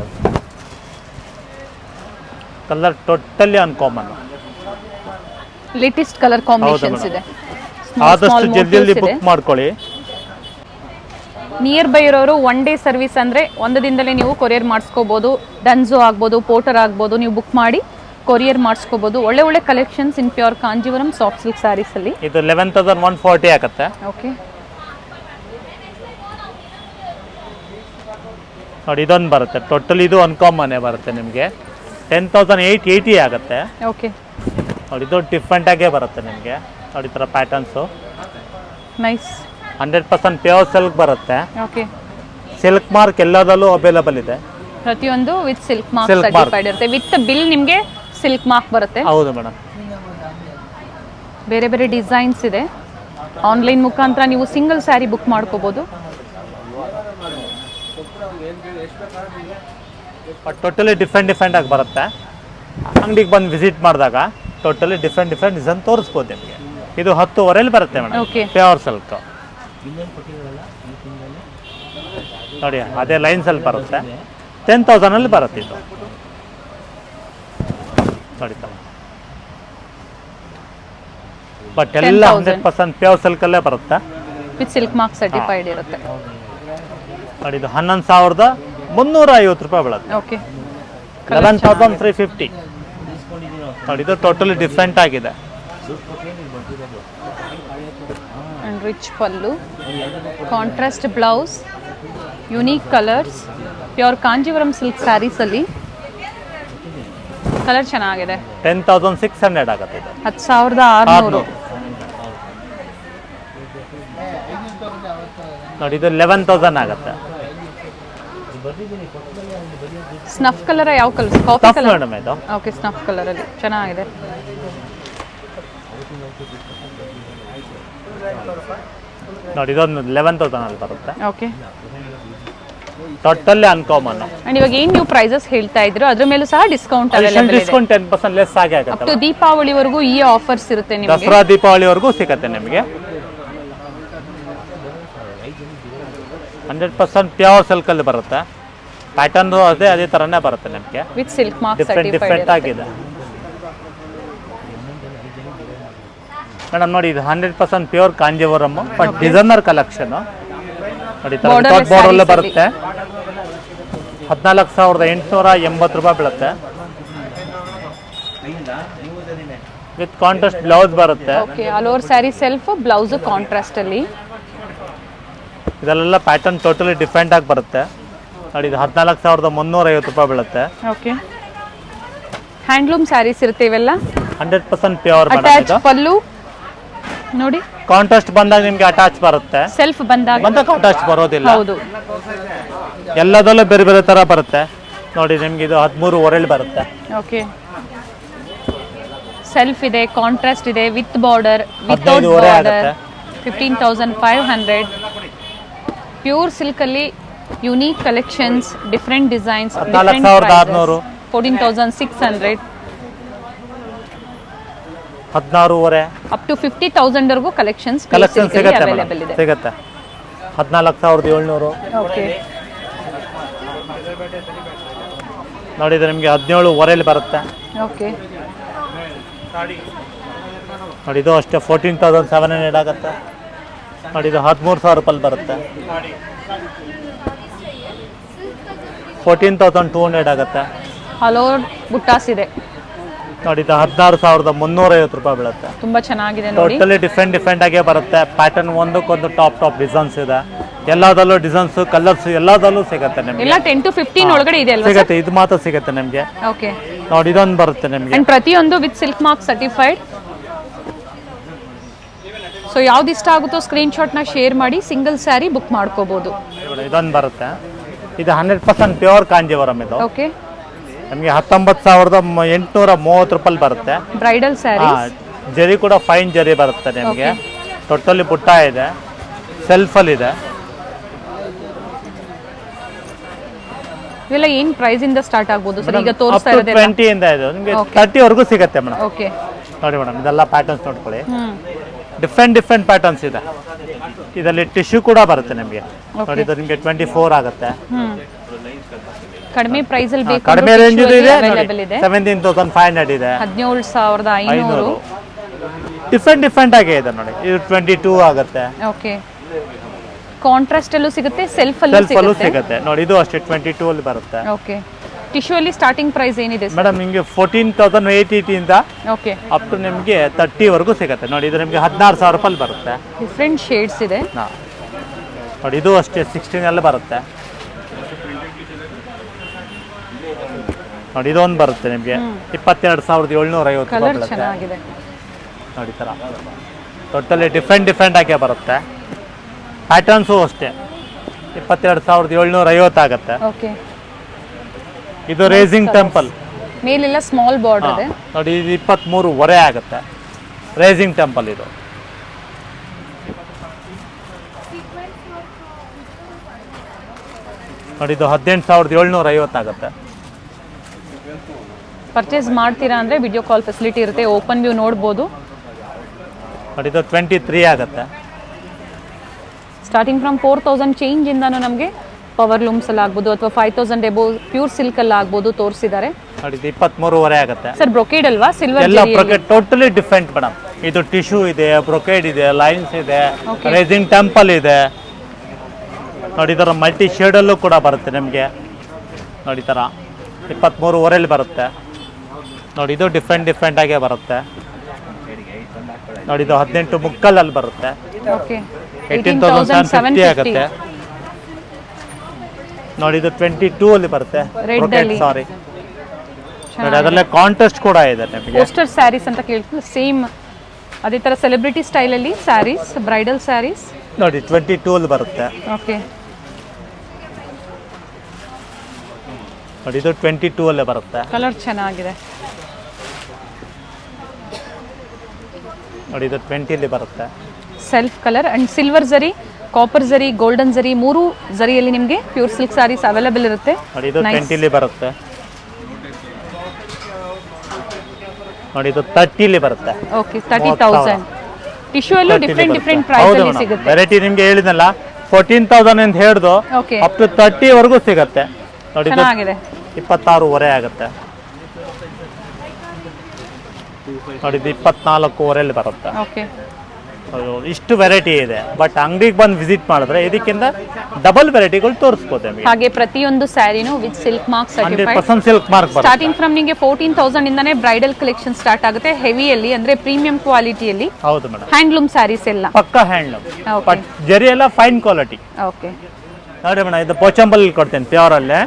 Colour totally uncommon, latest colour combinations ಇದೆ. ಆದಷ್ಟು ಜಲ್ದಿ ಬುಕ್ ಮಾಡ್ಕೊಳ್ಳಿ. ನಿಯರ್ ಬೈ ಇರೋರು 1 ಡೇ ಸರ್ವಿಸ್ ಅಂದರೆ ಒಂದು ದಿನದಲ್ಲೇ ನೀವು ಕೊರಿಯರ್ ಮಾಡಿಸ್ಕೋಬೋದು. ಡನ್ಸೋ ಆಗ್ಬೋದು, ಪೋರ್ಟರ್ ಆಗ್ಬೋದು, ನೀವು ಬುಕ್ ಮಾಡಿ ಕೊರಿಯರ್ ಮಾಡಿಸ್ಕೋಬೋದು. ಒಳ್ಳೆ ಒಳ್ಳೆ collections in pure Kanjeevaram soft silk saris ಅಲ್ಲಿ. ಇದು 11,140 ಆಗುತ್ತೆ. ಓಕೆ ನೋಡಿ, ಇದೊಂದು ಬರುತ್ತೆ, ಟೋಟಲಿ ಇದು ಅನ್ಕಾಮನ್ ಬರುತ್ತೆ ನಿಮಗೆ. 10,880 ಆಗುತ್ತೆ. ಓಕೆ ನೋಡಿ, ಇದು ಡಿಫ್ರೆಂಟ್ ಆಗೇ ಬರುತ್ತೆ ನಿಮಗೆ ನೋಡಿ. ಈ ಥರ ಪ್ಯಾಟರ್ನ್ಸು ನೈಸ್, 100% ಪ್ಯೂರ್ ಸಿಲ್ಕ್ ಬರುತ್ತೆ. ಓಕೆ, ಸಿಲ್ಕ್ ಮಾರ್ಕ್ ಎಲ್ಲದಲ್ಲೂ ಅವೈಲೇಬಲ್ ಇದೆ. ಪ್ರತಿಯೊಂದು with silk mark Silk mark. Certified ಇರುತ್ತೆ. ವಿತ್ ಬಿಲ್ ನಿಮಗೆ ಸಿಲ್ಕ್ ಮಾರ್ಕ್ ಬರುತ್ತೆ. ಹೌದು ಮೇಡಮ್. ಬೇರೆ ಬೇರೆ ಡಿಸೈನ್ಸ್ ಇದೆ. ಆನ್ಲೈನ್ ಮುಖಾಂತರ ನೀವು ಸಿಂಗಲ್ ಸ್ಯಾರಿ ಬುಕ್ ಮಾಡ್ಕೋಬೋದು. ಬಟ್ ಟೋಟಲಿ ಡಿಫ್ರೆಂಟ್ ಆಗಿ ಬರುತ್ತೆ. ಅಂಗಡಿಗೆ ಬಂದು ವಿಸಿಟ್ ಮಾಡಿದಾಗ ಟೋಟಲಿ ಡಿಫ್ರೆಂಟ್ ಡಿಸೈನ್ ತೋರಿಸ್ಬೋದು ನಿಮಗೆ. ಇದು 10,500 ಬರುತ್ತೆ ಮೇಡಮ್, ಓಕೆ, ಪ್ಯೂರ್ ಸಿಲ್ಕ್ ನೋಡಿ. ಅದೇ ಲೈನ್ಸಲ್ಲಿ ಬರುತ್ತೆ, 10,000 ಬರುತ್ತೆ ಇದು ನೋಡಿ. ಬಟ್ ಎಲ್ಲ 100% ಪ್ಯೂರ್ ಸಿಲ್ಕಲ್ಲೇ ಬರುತ್ತೆ, ವಿತ್ ಸಿಲ್ಕ್ ಮಾರ್ಕ್ ಸರ್ಟಿಫೈಡ್ ಇರುತ್ತೆ ನೋಡಿ. ಇದು 11,350 ರೂಪಾಯಿ ಬೀಳುತ್ತೆ. ಓಕೆ, 11,350 ನೋಡಿ. ಇದು ಟೋಟಲಿ ಡಿಫ್ರೆಂಟ್ ಆಗಿದೆ. And rich pallu, contrast blouse, unique colours, pure Kanjeevaram silk saris ಅಲ್ಲಿ ಕಲರ್ ಚೆನ್ನಾಗಿದೆ. 10,600 ಆಗುತ್ತೆ ಇದು. 10,600 ನೋಡಿ. ಇದು 11,000 ಆಗುತ್ತೆ. ಸ್ನಫ್ ಕಲರ್, ಯಾವ colour? Coffee tough colour madam ಇದು. ಓಕೆ, ಸ್ನಫ್ ಕಲರ್ ಅಲ್ಲಿ ಚೆನ್ನಾಗಿದೆ. ನೋಡಿ, ಇದೊಂದು 11,000 ಅಲ್ಲಿ ಬರುತ್ತೆ. Okay, totally uncommon. ಅಂಡ್ ಇವಾಗ ಏನ್ ನೀವು ಪ್ರೈಸಸ್ ಹೇಳ್ತಾ ಇದ್ರು ಅದ್ರ ಮೇಲೂ ಸಹ ಡಿಸ್ಕೌಂಟ್ ಅವೈಲೇಬಲ್ ಇದೆ. ಡಿಸ್ಕೌಂಟ್ 10% ಲೆಸ್ ಆಗಿ ಅಪ್ ಆಗುತ್ತೆ. ಟು ದೀಪಾವಳಿವರೆಗೂ ಈ ಆಫರ್ಸ್ ಇರುತ್ತೆ ನಿಮಗೆ. ದಸರಾ ದೀಪಾವಳಿವರೆಗೂ ಸಿಗುತ್ತೆ ನಿಮಗೆ. 100% ಪ್ಯೂರ್ ಸಿಲ್ಕ್ ಅಲ್ಲಿ ಬರುತ್ತೆ. ಪ್ಯಾಟರ್ನ್ ಅದೇ ತರನೇ ಬರುತ್ತೆ ನಿಮಗೆ, with silk mark different certified ಆಗಿದೆ ಮೇಡಮ್. ನೋಡಿ, ಇದು 100% pure Kanjeevaram, but designer collection ನೋಡಿ. ಬಾರ್ಡರ್ ಬರುತ್ತೆ. 14,880 ರೂಪಾಯಿ ಬೀಳುತ್ತೆ. ವಿತ್ ಕಾಂಟ್ರಾಸ್ಟ್ ಬ್ಲೌಸ್ ಬರುತ್ತೆ. Okay, all over sari self, blouse contrast ಅಲ್ಲಿ. ಇದೆಲ್ಲ ಪ್ಯಾಟರ್ನ್ ಟೋಟಲಿ ಡಿಫ್ರೆಂಟ್ ಆಗಿ ಬರುತ್ತೆ ನೋಡಿ. ಇದು 14,350 ರೂಪಾಯಿ ಬೀಳುತ್ತೆ. ಓಕೆ, ಹ್ಯಾಂಡ್ಲೂಮ್ ಸ್ಯಾರೀಸ್ ಇರುತ್ತೆ ಇವೆಲ್ಲ. 100% ಪ್ಯೂರ್ ಅಟ್ಯಾಚ್ ಪಲ್ಲು ನೋಡಿ. ಕಾಂಟ್ರಾಸ್ಟ್ ಬಂದಾಗ ನಿಮ್ಗೆ ಅಟ್ಯಾಚ್ ಬರುತ್ತೆ, ಸೆಲ್ಫ್ ಬಂದಾಗ ಕಾಂಟ್ರಾಸ್ಟ್ ಬರೋದಿಲ್ಲ. ಹೌದು, ಎಲ್ಲದಲ್ಲೂ ಬೇರೆ ಬೇರೆ ತರ ಬರುತ್ತೆ ನೋಡಿ. ನಿಮ್ಗೆ ಇದು 13,500 ಬರುತ್ತೆ. ಓಕೆ, ಸೆಲ್ಫ್ ಇದೆ, ಕಾಂಟ್ರಾಸ್ಟ್ ಇದೆ, ವಿತ್ ಬಾರ್ಡರ್, ವಿತೌಟ್ 15,500 ಬಾರ್ಡರ್, ಆಗುತ್ತೆ. 15,500. ಪ್ಯೂರ್ ಸಿಲ್ಕ್ ಅಲ್ಲಿ unique collections, different designs, 14,600. 14,600. 16,500 up to 50,000 ವರೆಗೂ ಕಲೆಕ್ಷನ್ಸ್ ಸಿಗುತ್ತೆ ಅವೈಲೇಬಲ್ ಇದೆ. ಸಿಗುತ್ತೆ 14,700 ಓಕೆ ನೋಡಿ ಇದು ನಿಮಗೆ 17,500 ಬರುತ್ತೆ. ಓಕೆ ನೋಡಿ ಇದು ಅಷ್ಟೇ 14,700 ಆಗುತ್ತೆ. ನೋಡಿ ಇದು 13,000 ರೂಪಾಯಿ ಬರುತ್ತೆ. 14,200 ಆಗುತ್ತೆ. ಹಲೋ ಬುಟ್ಟಾಸ್ ಇದೆ ನೋಡಿ ಇದು 16,350 ರೂಪಾಯಿ ಬೀಳುತ್ತೆ. ತುಂಬಾ ಚೆನ್ನಾಗಿದೆ ನೋಡಿ. ಟೋಟಲಿ ಡಿಫ್ರೆಂಟ್ ಆಗೇ ಬರುತ್ತೆ. ಪ್ಯಾಟರ್ನ್ ಒಂದಕ್ಕೊಂದು ಟಾಪ್ ಡಿಸೈನ್ಸ್ ಇದೆ. ಎಲ್ಲದಲ್ಲೂ ಡಿಸೈನ್ಸ್ ಕಲರ್ಸ್ ಎಲ್ಲದಲ್ಲೂ ಸಿಗುತ್ತೆ ನಿಮಗೆ. ಎಲ್ಲ 10 to 15 ಒಳಗಡೆ ಇದೆ ಅಲ್ವಾ? ಸಿಗುತ್ತೆ, ಇದು ಮಾತ್ರ ಸಿಗುತ್ತೆ ನಿಮಗೆ. ಓಕೆ ನೋಡಿ ಇದೊಂದು ಬರುತ್ತೆ ನಿಮಗೆ. ಅಂಡ್ ಪ್ರತಿಯೊಂದು with silk mark certified. So ಯಾವ್ದು ಇಷ್ಟ ಆಗುತ್ತೋ ಸ್ಕ್ರೀನ್ ಶಾಟ್ ನ ಶೇರ್ ಮಾಡಿ ಸಿಂಗಲ್ ಸ್ಯಾರಿ ಬುಕ್ ಮಾಡ್ಕೋಬಹುದು. ಇದೊಂದು ಬರುತ್ತೆ. ಇದು 100% ಪ್ಯೂರ್ ಕಾಂಜೀವರಂ. ಇದು ಓಕೆ ನಮಗೆ 19,830 ರೂಪಾಯಿ ಬರುತ್ತೆ. ಬ್ರೈಡಲ್ ಸ್ಯಾರಿ. ಜರಿ ಕೂಡ ಫೈನ್ ಜರಿ ಬರುತ್ತೆ ನಿಮಗೆ. ಟೋಟಲಿ ಬುಟ್ಟ ಇದೆ, ಸೆಲ್ಫ್ ಅಲ್ಲಿ ಇದೆ. ಇವೆಲ್ಲ ಏನ್ ಪ್ರೈಸ್ ಇಂದ ಸ್ಟಾರ್ಟ್ ಆಗ್ಬೋದು ಸರ್? ಈಗ ತೋರಿಸ್ತಾ ಇರೋದು 20 ಇಂದ ಇದೆ ನಿಮಗೆ 30 ವರೆಗೂ ಸಿಗುತ್ತೆ ಮೇಡಮ್. ಓಕೆ ನೋಡಿ ಮೇಡಮ್, ಇದೆಲ್ಲ ಪ್ಯಾಟರ್ನ್ಸ್ ನೋಡ್ಕೊಳ್ಳಿ. ಡಿಫ್ರೆಂಟ್ ಪ್ಯಾಟರ್ನ್ಸ್ ಇದೆ. ಇದರಲ್ಲಿ ಟಿಶ್ಯೂ ಕೂಡ ಬರುತ್ತೆ ನಿಮಗೆ. ನೋಡಿ ಇದು ನಿಮಗೆ 24 ಆಗುತ್ತೆ. ಕಡಿಮೆ ಪ್ರೈಸ್ ಅಲ್ಲಿ ಬೇಕು ಕಡಿಮೆ ರೇಂಜ್ ಇದೆ. ಅವೈಲೇಬಲ್ ಇದೆ. 17,500 ಇದೆ. 17,500. ಡಿಫ್ರೆಂಟ್ ಆಗೇ ಇದೆ ನೋಡಿ. ಇದು 22 ಆಗುತ್ತೆ. ಓಕೆ ಕಾಂಟ್ರಾಸ್ಟ್ ಅಲ್ಲೂ ಸಿಗುತ್ತೆ, ಸೆಲ್ಫ್ ಅಲ್ಲೂ ಸಿಗುತ್ತೆ. ನೋಡಿ ಇದು ಅಷ್ಟೇ 22 ಅಲ್ಲಿ ಬರುತ್ತೆ. ಓಕೆ ಟಿಶ್ಯೂ ಅಲ್ಲಿ ಸ್ಟಾರ್ಟಿಂಗ್ ಪ್ರೈಸ್ ಏನಿದೆ ಸರ್? ಮೇಡಮ್ ನಿಮಗೆ 14,880 ಇಂದ ಓಕೆ ಅಪ್ ಟು ನಿಮಗೆ 30 ವರೆಗೂ ಸಿಗುತ್ತೆ. ನೋಡಿ ಇದು ನಿಮಗೆ 16,000 ರೂಪಾಯಿ ಬರುತ್ತೆ. ಡಿಫ್ರೆಂಟ್ ಶೇಡ್ಸ್ ಇದೆ. ನೋಡಿ ಇದು ಅಷ್ಟೇ 16 ಅಲ್ಲಿ ಬರುತ್ತೆ. ನೋಡಿ ಇದೊಂದು ಬರುತ್ತೆ ನಿಮಗೆ 22,750 ಕಲರ್ ಬರುತ್ತೆ. ಚೆನ್ನಾಗಿದೆ ನೋಡಿ ತರ ಟೋಟಲಿ ಡಿಫ್ರೆಂಟ್ ಆಗೇ ಬರುತ್ತೆ. ಪ್ಯಾಟರ್ನ್ಸು ಅಷ್ಟೇ 22,750 ಆಗುತ್ತೆ. ಓಕೆ ಇದು ರೇಸಿಂಗ್ ಟೆಂಪಲ್. ಮೇಲೆಲ್ಲ ಸ್ಮಾಲ್ ಬಾರ್ಡರ್ ಇದೆ. ನೋಡಿ ಇದು 23,500 ಆಗುತ್ತೆ. ರೇಸಿಂಗ್ ಟೆಂಪಲ್ ಇದು. ನೋಡಿ ಇದು 18,750 ಆಗುತ್ತೆ. ಪರ್ಚೇಸ್ ಮಾಡ್ತೀರಾ ಅಂದ್ರೆ ವಿಡಿಯೋ ಕಾಲ್ ಫೆಸಿಲಿಟಿ ಇರುತ್ತೆ, ಓಪನ್ ವ್ಯೂ ನೋಡ್ಬೋದು. ನೋಡಿ ಇದು 23 ಆಗುತ್ತೆ. ಸ್ಟಾರ್ಟಿಂಗ್ ಫ್ರಮ್ 4,000 ಚೇಂಜ್ ಇಂದಾನು ನಮಗೆ ಪವರ್ ಲೂಮ್ಸ್ ಅಲ್ಲಿ ಆಗ್ಬೋದು ಅಥವಾ 5,000 ಎಬೋ ಪ್ಯೂರ್ ಸಿಲ್ಕ್ ಅಲ್ಲಿ ಆಗ್ಬೋದು ತೋರಿಸಿದ್ದಾರೆ. ನೋಡಿ ಇದು 23,500 ಆಗುತ್ತೆ. ಸರ್ ಬ್ರೊಕೇಡ್ ಅಲ್ವಾ? ಸಿಲ್ವರ್ ಎಲ್ಲ ಬ್ರೊಕೇಡ್ ಟೋಟಲಿ ಡಿಫ್ರೆಂಟ್ ಮೇಡಮ್. ಇದು ಟಿಶ್ಯೂ ಇದೆ, ಬ್ರೊಕೇಡ್ ಇದೆ, ಲೈನ್ಸ್ ಇದೆ, ರೇಸಿಂಗ್ ಟೆಂಪಲ್ ಇದೆ. ನೋಡಿ ಇದರ ಮಲ್ಟಿ ಶೇಡಲ್ಲೂ ಕೂಡ ಬರುತ್ತೆ ನಿಮಗೆ. ನೋಡಿ ಥರ 23,500 ಬರುತ್ತೆ. ನೋಡಿ ಇದು ಡಿಫ್ರೆಂಟ್ ಆಗೇ ಬರುತ್ತೆ. ನೋಡಿ ಇದು 18 ಮುಕ್ಕಲಲ್ಲಿ ಬರುತ್ತೆ. ಓಕೆ 18,750 ಆಗುತ್ತೆ. ನೋಡಿ ಇದು 22 ಅಲ್ಲಿ ಬರುತ್ತೆ. ಸಾರಿ ನೋಡಿ ಅದರಲ್ಲೇ ಕಾಂಟೆಸ್ಟ್ ಕೂಡ ಇದೆ ನಿಮಗೆ. ಪೋಸ್ಟರ್ ಸ್ಯಾರೀಸ್ ಅಂತ ಕೇಳ್ತೀವಿ, ಸೇಮ್ ಅದೇ ತರ ಸೆಲೆಬ್ರಿಟಿ ಸ್ಟೈಲ್ ಅಲ್ಲಿ ಸ್ಯಾರೀಸ್, ಬ್ರೈಡಲ್ ಸ್ಯಾರೀಸ್. ನೋಡಿ 22 ಅಲ್ಲಿ ಬರುತ್ತೆ. ಓಕೆ ನೋಡಿ ಇದು 22 ಅಲ್ಲೇ ಬರುತ್ತೆ. ಕಲರ್ ಚೆನ್ನಾಗಿದೆ. ನೋಡಿ ಇದು 20 ಅಲ್ಲಿ ಬರುತ್ತೆ. ಸೆಲ್ಫ್ ಕಲರ್ ಅಂಡ್ ಸಿಲ್ವರ್ ಜರಿ, ಕಾಪರ್ ಜರಿ, ಗೋಲ್ಡನ್ ಜರಿ, 3 ಜರಿಯಲ್ಲಿ ನಿಮಗೆ ಪ್ಯೂರ್ ಸಿಲ್ಕ್ ಸ್ಯಾರೀಸ್ ಅವೈಲೇಬಲ್ ಇರುತ್ತೆ. ನೋಡಿ ಇದು 20 ಅಲ್ಲಿ ಬರುತ್ತೆ. ನೋಡಿ ಇದು 30 ಅಲ್ಲಿ ಬರುತ್ತೆ. ಓಕೆ 30,000. ಟಿಶ್ಯೂ ಅಲ್ಲೂ ಡಿಫ್ರೆಂಟ್ ಪ್ರೈಸ್ ಅಲ್ಲಿ ಸಿಗುತ್ತೆ. ವೆರೈಟಿ ನಿಮಗೆ ಹೇಳಿದ್ನಲ್ಲ 14,000 ಅಂತ ಹೇಳಿದ್ರು ಓಕೆ ಅಪ್ ಟು 30 ವರೆಗೂ ಸಿಗುತ್ತೆ. ನೋಡಿ ಇದು ಚೆನ್ನಾಗಿದೆ. 26,500 ಆಗುತ್ತೆ. ನೋಡಿ ಇದು 24,500 ಅಲ್ಲಿ ಬರುತ್ತೆ. ಓಕೆ ಇಷ್ಟು ವೆರೈಟಿ ಇದೆ. ಬಟ್ ಅಂಗಡಿಗೆ ಬಂದು ವಿಸಿಟ್ ಮಾಡಿದ್ರೆ ಇದಕ್ಕಿಂತ ಡಬಲ್ ವೆರೈಟಿಗಳು ತೋರಿಸ್ಬೋದು ನಿಮಗೆ. ಹಾಗೆ ಪ್ರತಿಯೊಂದು ಸ್ಯಾರಿನೂ with silk mark certified. 100% silk mark ಬರುತ್ತೆ. ಸ್ಟಾರ್ಟಿಂಗ್ ಫ್ರಮ್ ನಿಮಗೆ 14,000 ಇಂದಾನೆ ಬ್ರೈಡಲ್ ಕಲೆಕ್ಷನ್ ಸ್ಟಾರ್ಟ್ ಆಗುತ್ತೆ. ಹೆವಿಯಲ್ಲಿ ಅಂದ್ರೆ ಪ್ರೀಮಿಯಂ ಕ್ವಾಲಿಟಿಯಲ್ಲಿ. ಹೌದು ಮೇಡಮ್. ಹ್ಯಾಂಡ್ಲೂಮ್ ಸ್ಯಾರೀಸ್ ಎಲ್ಲ ಪಕ್ಕ ಹ್ಯಾಂಡ್ಲೂಮ್. ಓಕೆ ಬಟ್ ಜರಿ ಎಲ್ಲ ಫೈನ್ ಕ್ವಾಲಿಟಿ. ಓಕೆ ನೋಡಿ ಮೇಡಮ್, ಇದು ಪೋಚಂಬಲ್ ಕೊಡ್ತೇನೆ ಪ್ಯೂರ್ ಅಲ್ಲೇ.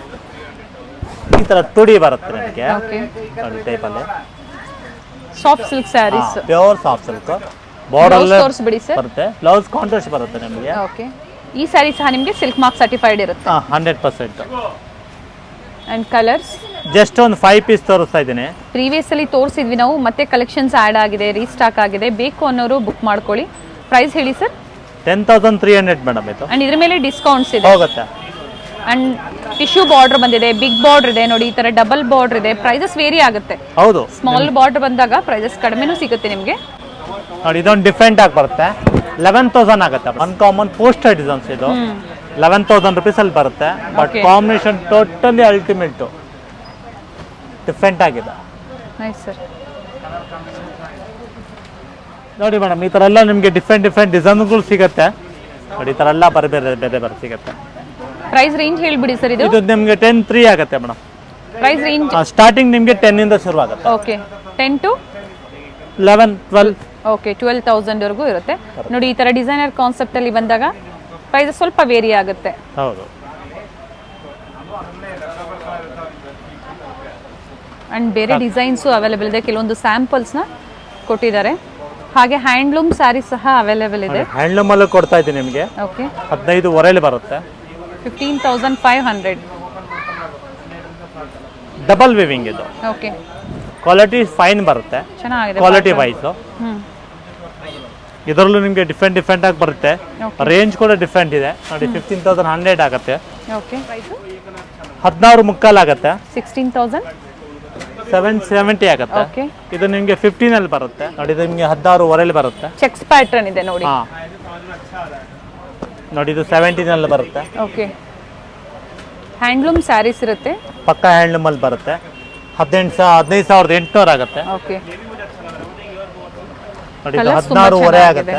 ಈ ತರ ತುಡಿ ಬರುತ್ತೆ ನಿಮಗೆ. ಓಕೆ ನೋಡಿ ಟೈಪ್ ಅಲ್ಲಿ soft silk saris, pure soft silk. Border ತೋರಿಸ್ಬಿಡಿ ಸರ್. ಬರುತ್ತೆ. ಬ್ಲೌಸ್ ಕಾಂಟ್ರಾಸ್ಟ್ ಬರುತ್ತೆ ನಿಮಗೆ. ಓಕೆ ಈ ಸ್ಯಾರಿ ಸಹ ನಿಮಗೆ ಸಿಲ್ಕ್ ಮಾರ್ಕ್ ಸರ್ಟಿಫೈಡ್ ಇರುತ್ತೆ. 100%. ಅಂಡ್ ಕಲರ್ಸ್ ಜಸ್ಟ್ ಒಂದು 5 ಪೀಸ್ ತೋರಿಸ್ತಾ ಇದ್ದೀನಿ. ಪ್ರೀವಿಯಸ್ ಅಲ್ಲಿ ತೋರಿಸಿದ್ವಿ ನಾವು, ಮತ್ತೆ ಕಲೆಕ್ಷನ್ಸ್ ಆಡ್ ಆಗಿದೆ, ರೀಸ್ಟಾಕ್ ಆಗಿದೆ. ಬೇಕು ಅನ್ನೋರು ಬುಕ್ ಮಾಡ್ಕೊಳ್ಳಿ. ಪ್ರೈಸ್ ಹೇಳಿ ಸರ್. 10,300 ಮೇಡಮ್ ಇದು. ಅಂಡ್ ಇದ್ರ ಮೇಲೆ ಡಿಸ್ಕೌಂಟ್ಸ್ ಇದೆ. ಹೋಗುತ್ತೆ. ಅಂಡ್ ಟಿಶ್ಯೂ ಬಾರ್ಡರ್ ಬಂದಿದೆ, ಬಿಗ್ ಬಾರ್ಡರ್ ಇದೆ ನೋಡಿ, ಈ ತರ ಡಬಲ್ ಬಾರ್ಡರ್ ಇದೆ. ಪ್ರೈಸಸ್ ವೇರಿ ಆಗುತ್ತೆ. ಹೌದು, ಸ್ಮಾಲ್ ಬಾರ್ಡರ್ ಬಂದಾಗ ಪ್ರೈಸಸ್ ಕಡಿಮೆನೂ ಸಿಗುತ್ತೆ ನಿಮಗೆ. ನೋಡಿ ಇದೊಂದು ಡಿಫ್ರೆಂಟ್ ಆಗಿ ಬರುತ್ತೆ. 11,000 ಆಗುತ್ತೆ. ಅನ್ಕಾಮನ್ ಪೋಸ್ಟರ್ ಡಿಸೈನ್ಸ್ ಇದು. 11,000 rupees ಅಲ್ಲಿ ಬರುತ್ತೆ. But combination totally ultimate, different ಆಗಿದೆ. Nice sir. ನೋಡಿ ಮೇಡಮ್, ಈ ಥರ ಎಲ್ಲ ನಿಮಗೆ ಡಿಫ್ರೆಂಟ್ ಡಿಸೈನ್ಗಳು ಸಿಗುತ್ತೆ. ನೋಡಿ ಈ ಥರ ಎಲ್ಲ ಬೇರೆ ಸಿಗುತ್ತೆ. ಪ್ರೈಸ್ ರೇಂಜ್ ಹೇಳ್ಬಿಡಿ ಸರ್. ಇದು ನಿಮಗೆ 10,300 ಆಗುತ್ತೆ ಮೇಡಮ್. ಪ್ರೈಸ್ ರೇಂಜ್ ಸ್ಟಾರ್ಟಿಂಗ್ ನಿಮಗೆ 10 ಇಂದ ಶುರು ಆಗುತ್ತೆ. Okay, 10 to 11, 12. ಓಕೆ, 12,000 ವರೆಗೂ ಇರುತ್ತೆ. ನೋಡಿ ಈ ತರ ಡಿಸೈನರ್ ಕಾನ್ಸೆಪ್ಟ್ ಅಲ್ಲಿ ಬಂದಾಗ ಪ್ರೈಸ್ ಸ್ವಲ್ಪ ವೇರಿ ಆಗುತ್ತೆ. ಹೌದು. ಅಂಡ್ ಬೇರೆ ಡಿಸೈನ್ಸು ಅವೈಲೇಬಲ್ ಇದೆ. ಕೆಲವೊಂದು ಸ್ಯಾಂಪಲ್ಸ್ನ ಕೊಟ್ಟಿದ್ದಾರೆ. ಹಾಗೆ ಹ್ಯಾಂಡ್ಲೂಮ್ ಸ್ಯಾರಿ ಸಹ ಅವೈಲೇಬಲ್ ಇದೆ. ಹ್ಯಾಂಡ್ಲೂಮ್ ಅಲ್ಲೂ ಕೊಡ್ತಾ ಇದ್ದೀನಿ ನಿಮಗೆ. ಓಕೆ, 15 ಬರುತ್ತೆ. 15,500. ಡಬಲ್ ವಿವಿಂಗ್ ಇದು. ಓಕೆ, ಕ್ವಾಲಿಟಿ ಫೈನ್ ಬರುತ್ತೆ. ಚೆನ್ನಾಗಿದೆ ಕ್ವಾಲಿಟಿ ವೈಸ್. ಇದರಲ್ಲೂ ನಿಮಗೆ ಡಿಫ್ರೆಂಟ್ ಆಗಿ ಬರುತ್ತೆ. ರೇಂಜ್ ಕೂಡ ಡಿಫ್ರೆಂಟ್ ಇದೆ. ನೋಡಿ 15,100 ಆಗುತ್ತೆ. ಓಕೆ, 16.25 ಆಗುತ್ತೆ. 16,770 ಆಗುತ್ತೆ. ಓಕೆ, ಇದು ನಿಮಗೆ 15 ಅಲ್ಲಿ ಬರುತ್ತೆ. ನೋಡಿ ಇದು ನಿಮಗೆ 16 ಬರುತ್ತೆ. ಚೆಕ್ಸ್ ಪ್ಯಾಟರ್ನ್ ಇದೆ ನೋಡಿ. ಹಾ, ನೋಡಿ ಇದು 17 ಅಲ್ಲಿ ಬರುತ್ತೆ. ಓಕೆ, ಹ್ಯಾಂಡ್ಲೂಮ್ ಸ್ಯಾರೀಸ್ ಇರುತ್ತೆ. ಪಕ್ಕ ಹ್ಯಾಂಡ್ಲೂಮ್ ಅಲ್ಲಿ ಬರುತ್ತೆ. 15,800 ಆಗುತ್ತೆ. ಓಕೆ, ನೋಡಿ ಇದು 16.25 ಆಗುತ್ತೆ.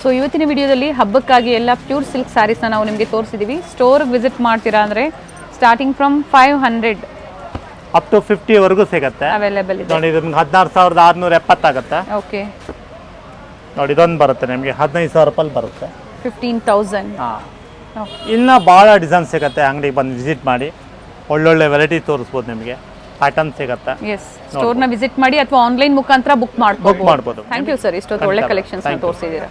ಸೊ ಇವತ್ತಿನ ವಿಡಿಯೋದಲ್ಲಿ ಹಬ್ಬಕ್ಕಾಗಿ ಎಲ್ಲ ಪ್ಯೂರ್ ಸಿಲ್ಕ್ ಸ್ಯಾರೀಸ್ನ ನಾವು ನಿಮಗೆ ತೋರಿಸಿದ್ದೀವಿ. ಸ್ಟೋರ್ಗೆ ವಿಸಿಟ್ ಮಾಡ್ತೀರಾ ಅಂದರೆ ಸ್ಟಾರ್ಟಿಂಗ್ ಫ್ರಮ್ 500 ಅಪ್ ಟು 50 ವರೆಗೂ ಸಿಗುತ್ತೆ. ಅವೈಲೇಬಲ್ ಇದೆ. ನೋಡಿ ಇದು ನಿಮ್ಗೆ 16,670 ಆಗುತ್ತೆ. ಓಕೆ, ನೋಡಿ ಇದೊಂದು ಬರುತ್ತೆ ನಿಮಗೆ 15,000 ರೂಪಾಯಿ ಬರುತ್ತೆ. 15,000. ಹಾಂ, ಇನ್ನು ಭಾಳ ಡಿಸೈನ್ ಸಿಗುತ್ತೆ. ಅಂಗಡಿಗೆ ಬಂದು ವಿಸಿಟ್ ಮಾಡಿ ಒಳ್ಳೊಳ್ಳೆ ವೆರೈಟಿ ತೋರಿಸ್ಬೋದು. ನಿಮಗೆ ಪ್ಯಾಟರ್ನ್ ಸಿಗುತ್ತೆ. ಎಸ್, ಸ್ಟೋರ್ನ ವಿಸಿಟ್ ಮಾಡಿ ಅಥವಾ ಆನ್ಲೈನ್ ಮುಖಾಂತರ ಬುಕ್ ಮಾಡ್ಬೋದು. ಥ್ಯಾಂಕ್ ಯು ಸರ್, ಇಷ್ಟೊತ್ತು ಒಳ್ಳೆ ಕಲೆಕ್ಷನ್ಸ್ ತೋರಿಸಿದ್ದೀರಾ.